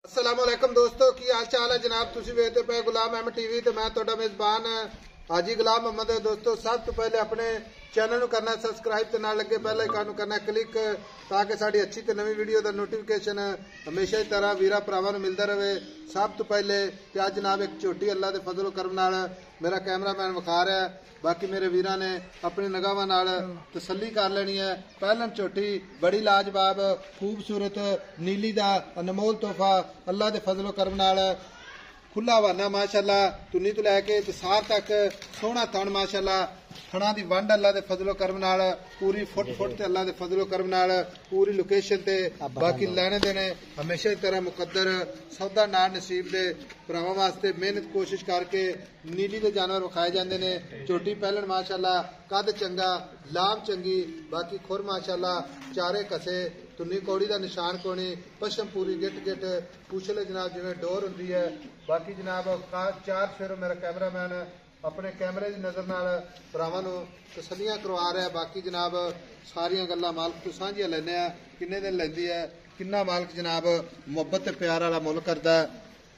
अस्सलामुअलैकुम दोस्तों की हाल चाल है जनाब तुसी वेखते पे गुलाम अहमद टीवी ते मैं तुहाडा मेजबान हाजी गुलाम मोहम्मद है। दोस्तों सब तो पहले अपने चैनल करना सबसक्राइब ते नाल लगे बेल आइकन करना क्लिक ताकि साड़ी अच्छी ते नवी वीडियो का नोटिफिकेशन हमेशा ही तरह वीरा भरावां नूं मिलदा रहे। सब तो पहले ते अज जनाब एक झोटी अल्लाह के फजलो करम नाल मेरा कैमरामैन विखा रहा है, बाकी मेरे वीरां ने अपनी निगाहां नाल तसल्ली कर लेनी है। पहलन झोटी बड़ी लाजवाब खूबसूरत नीली दा अनमोल तोहफा अल्लाह के फजलो करम नाल खुला हवाना माशाअल्लाह तुन्नी तो लैके सार तक सोहना थण माशाअल्लाह थणा दी वंड अल्लाह के फजलो करम नाल पूरी फुट फुट ते अल्लाह के फजलो करम नाल पूरी लोकेशन ते बाकी लैने देने हमेशा की तरह मुकद्दर सौदा नाल नसीब दे भरावां वास्ते मेहनत कोशिश करके नीली दे जानवर विखाए जांदे ने। झोटी पहलन माशाअल्लाह कद चंगा लाम चंगी बाकी खुर माशाअल्लाह चारे कसे तुन्नी कौड़ी का निशान कोनी पशम पूरी गिट गिट पूछले जनाब जिवें डोर हुंदी है। बाकी जनाब चार फेरो मेरा कैमरामैन अपने कैमरे की नज़र नाल भरावां नूं तसल्लियां करवा रहा है। बाकी जनाब सारियां गल्लां मालक तो सांझियां लैने आ किन्ने दिन लैंदी है किन्ना मालक जनाब मुहब्बत ते प्यार वाला मुल करदा है।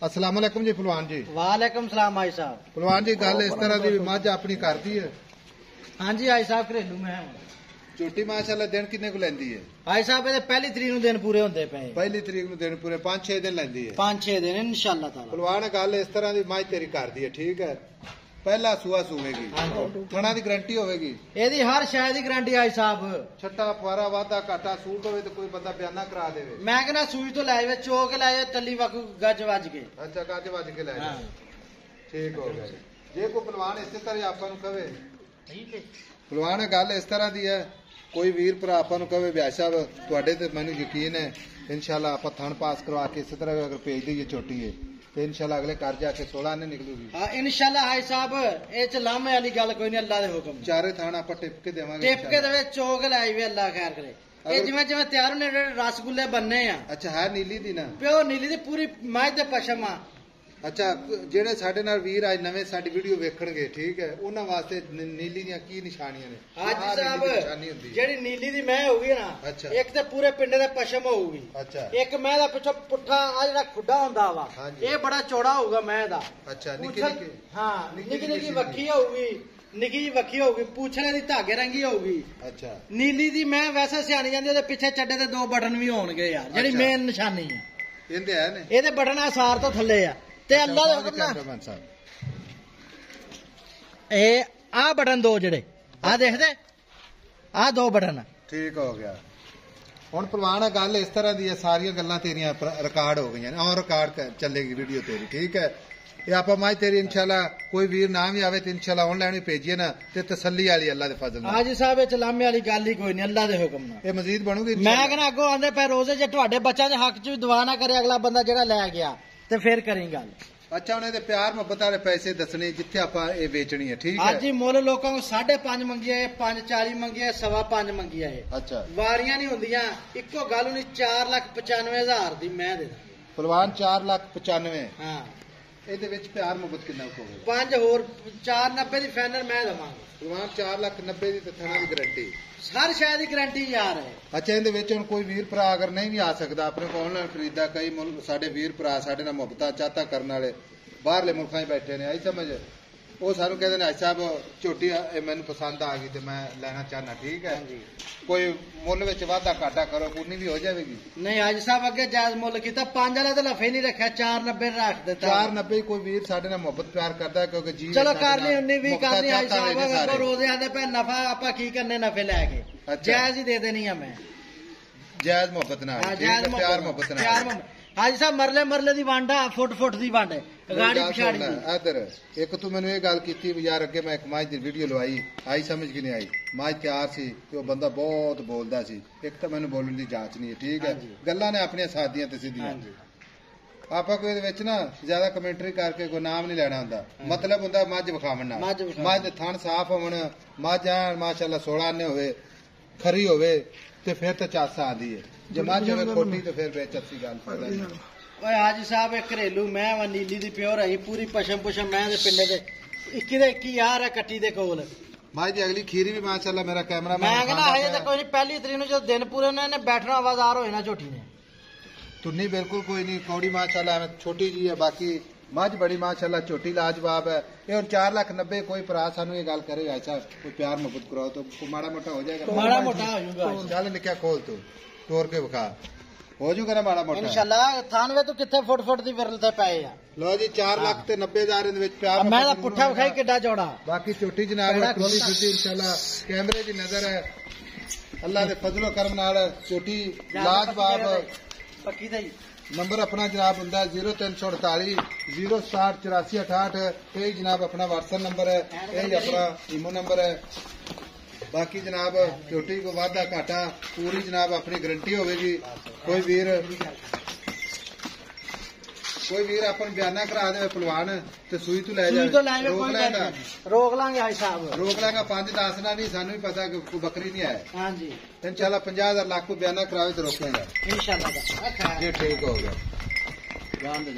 अस्सलाम वालेकुम जी पहलवान जी। वालेकुम सलाम भाई साहब। पहलवान जी गल इस तरह की मझ अपनी करती है? हाँ जी भाई साहब घरेलू मैं झोटी माशाअल्लाह दिन किन्ने को लैंदी है? भाई साहब ये पहली तरीक दिन पूरे होंदे पे। पहली तरीक नूं दिन पूरे 5-6 दिन लैंदी है। 5-6 दिन इंशाअल्लाह ताला। पहलवान गल इस तरह की मझ तेरी करदी है ठीक है। पहला सूआ सूवेगी थणा की गारंटी होगी एदी हर शय की गारंटी भाई साहब। छट्टा फुआरा वाधा घाटा सूट होवे तो कोई बंदा बयाना करा देवे। मैं कहना सूई तो लाए चोक लाए तली वक गज वज के। अच्छा गज वज के लाए ठीक हो गया। जे कोई पहलवान इस तरह आपां नूं कहे पहलवान गल इस तरह की है कोई वीर भरा आपां नूं कहे भाई साहब तुहाडे ते मैनूं यकीन है इंशाअल्लाह आपां थण पास करवा के इस तरह अगर भेज दईए छोटी है तो इंशाअल्लाह अगले घर जाके 16 ने निकलूगी। हां इंशाअल्लाह भाई साहब ए च लामे वाली गल कोई नहीं अल्लाह दे हुक्म चारे थाना आपां टिप के देवांगे टिप के देवे चोक लाई वे अल्लाह खैर करे। ये जिवें जिवें तैयार ने रसगुल्ले बनने आ। अच्छा है नीली दी ना प्योर नीली दी पूरी माझ ते पशम आ। अच्छा जेडे साडे नाल वीर आज नवे साडी वीडियो वेखणगे ठीक है उन्हां वास्ते नीली दियां की निशानियां ने? हाजी साहब जेडी नीली दी मैं होगी ना अच्छा एक ते पूरे पिंडे दे पशम होगी अच्छा एक मैं दा पिछो पुट्ठा आ जेड़ा खुड्डा हुंदा वा ये बड़ा चौड़ा होगा मैं दा अच्छा निकी निकी हां निकी निकी वक्खी होगी निकी वक्खी होगी पूछने दी धागे रंगी होगी अच्छा नीली दी मैं वैसे सियानी जांदी ओदे पीछे चड्डे ते 2 बटन भी होणगे यार जेडी मेन निशानी है इहदे है ने एदे बटन आ सार तो थल्ले आ ते अल्लाह दे हुक्म नाल ए आ बटन 2 जेडे आ देखदे आ 2 बटन ठीक हो गया। हुण पहलवान गल इस तरह दी है सारियां गल्लां तेरियां रिकॉर्ड हो गईयां और रिकॉर्ड चलेगी वीडियो तेरी ठीक है। ये आप माई तेरी इंशाल्लाह कोई वीर ना भी आवे तो इंशाल्लाह ऑनलाइन भी भेजिए ना ते तसल्ली वाली अल्लाह दे फजल नाल। हाजी साहब इच लामे वाली गल ही कोई नहीं अल्लाह दे हुक्म नाल ये मजीद बनूगी। मैं कहना अगो आंदे पे रोजे जे तुहाडे बच्चा दे हक च भी दुआ ना करे अगला बंदा जेड़ा लै गया ते फिर करें गल। अच्छा उन्हें प्यार मोहब्बत वाले पैसे दसने जिथे आपां ये बेचनी है ठीक है। हां जी मुल लोकां को 5.5 मंगिया है 5.40 मंगिया है 5.25 मंगिया है अच्छा वारियां नहीं हुंदियां इक्को गल हुंदी 4,95,000 दी मैं दे पहलवान 4,95,000 हां ਇਹਦੇ ਵਿੱਚ ਪਿਆਰ ਮੁਹੱਬਤ ਕਿੰਨਾ ਹੋਵੇ? 5 ਹੋਰ 490 ਦੀ ਫਾਈਨਲ ਮੈਂ ਦਵਾਂਗਾ। ਪਰਵਾਨ 4,90,000 ਦੀ ਤੇ ਥਾਣਾ ਦੀ ਗਾਰੰਟੀ ਹਰ ਸ਼ੈ ਦੀ ਗਾਰੰਟੀ ਯਾਰ ਹੈ। ਅੱਛਾ ਇਹਦੇ ਵਿੱਚ ਹੁਣ ਕੋਈ ਵੀਰ ਭਰਾ ਅਗਰ ਨਹੀਂ ਵੀ ਆ ਸਕਦਾ ਆਪਣੇ ਕੋਲ ਆਨਲਾਈਨ ਖਰੀਦਾ ਕਈ ਮੁਲਕ ਸਾਡੇ ਵੀਰ ਭਰਾ ਸਾਡੇ ਨਾਲ ਮੁਹੱਬਤਾਂ ਚਾਹਤਾ ਕਰਨ ਵਾਲੇ ਬਾਹਰਲੇ ਮੁਲਕਾਂ 'ਚ ਬੈਠੇ ਨੇ ਆਈ ਸਮਝ ਉਹ ਸਾਨੂੰ ਕਹਿੰਦੇ ਨੇ ਸਾਹਿਬ ਝੋਟੀ ਮੈਨੂੰ ਪਸੰਦ ਆ ਗਈ ਤੇ ਮੈਂ ਲੈਣਾ ਚਾਹਨਾ ਠੀਕ ਹੈ ਕੋਈ ਮੁੱਲ ਵਿੱਚ ਵਾਧਾ ਘਾਟਾ ਕਰੋ ਪੂਰੀ ਵੀ ਹੋ ਜਾਵੇਗੀ? ਨਹੀਂ ਅੱਜ ਸਾਹਿਬ ਅੱਗੇ ਜਾਇਜ਼ ਮੁੱਲ ਕੀਤਾ 5 ਵਾਲਾ ਤੇ ਲਫੇ ਨਹੀਂ ਰੱਖਿਆ 490 ਰੱਖ ਦਿੱਤਾ 490 ਕੋਈ ਵੀਰ ਸਾਡੇ ਨਾਲ ਮੁਹੱਬਤ ਪਿਆਰ ਕਰਦਾ ਕਿਉਂਕਿ ਜੀ ਚਲੋ ਕਰ ਲਈ 19 20 ਕਰ ਲਈ ਅੱਜ ਸਾਹਿਬ ਰੋਜ਼ੇ ਆਂਦੇ ਪੈ ਨਫਾ ਆਪਾਂ ਕੀ ਕਰਨੇ ਨਫੇ ਲੈ ਕੇ ਜਾਇਜ਼ ਹੀ ਦੇ ਦੇਣੀ ਆ ਮੈਂ ਜਾਇਜ਼ ਮੁਹੱਬਤ ਨਾਲ ਪਿਆਰ ਮੁਹੱਬਤ ਨਾਲ हाजी साहब मरले मरले दी वांडा फुट फुट दी वांडे गाड़ी पिछाड़ी इधर एक तू मैंने ये गल की यार अगे मैं एक माज दी वीडियो लवाई आई समझ की नहीं आई माज तैयार सी कि वो बंदा बहुत बोलदा सी एक तो मैंने बोलने की जांच नहीं है ठीक है गल्लां ने अपनी सादियां ते सीधियां आपा कोई इहदे विच ना ज्यादा कमेंटरी करके कोई नाम नहीं लेना हुंदा मतलब हुंदा मझ विखावण नाल मझ दे थण साफ होवन मझ माशाअल्लाह 16 ने होवे खरी होवे ते फिर तो चासा आंदी है जमा जमे खोटी तो फिर बेचती गल ओए हाजी साहब एक घरेलू मैं वा नीली दी प्योर है पूरी पशम पुशम मैं दे पिंडे दे 21 दे 21 यार है कट्टी दे कोल माई दी अगली खीरी भी माशाअल्लाह मेरा कैमरा मैं कहना है तो कोई नहीं पहली तरीक नु जो दिन पूरे ने बैठना आवाजार होए ना झोटी ने तुन्नी बिल्कुल कोई नहीं, कौड़ी माशाल्लाह छोटी जी है, बाकी मझ बड़ी माशाल्लाह छोटी लाजवाब है। ये और 4,90,000 कोई भरा सानू ये गल करेगा ऐसा कोई प्यार मोहब्बत कराओ तो माड़ा मोटा हो जाएगा, माड़ा मोटा हो जाएगा। चल निकया खोल तू तोड़ के विखा, हो जूगा ना माड़ा मोटा इंशाल्लाह। थानवे तो कितने फुट दी विरलते पे आ। लो जी 4,90,000 दे विच प्यार मैं दा पुट्ठा विखाई किड्डा चौड़ा। बाकी छोटी जनाब टोली छुट्टी इंशाल्लाह कैमरे दी नजर है, अल्लाह दे फजलो करम नाल छोटी लाजवाब। पक्की दा नंबर अपना जनाब हुंदा 0348 060 84 68, यही जनाब अपना व्हाट्सएप नंबर है, यही अपना ईमो नंबर है। बाकी जनाब छोटी को वाधा घाटा पूरी जनाब अपनी गारंटी होगी। कोई वीर अपन बयाना करा दे पलवान तो सूई तो लै जाए, रोक लांगे भाई साहब, रोक लांगा 5-10 ना नहीं, सानू भी पता कि कोई बकरी नहीं है। हाँ जी इंशाल्लाह 50,000 लाख को बयाना करावे तो रोकेगा इंशाल्लाह। ये ठीक हो गया, जान दे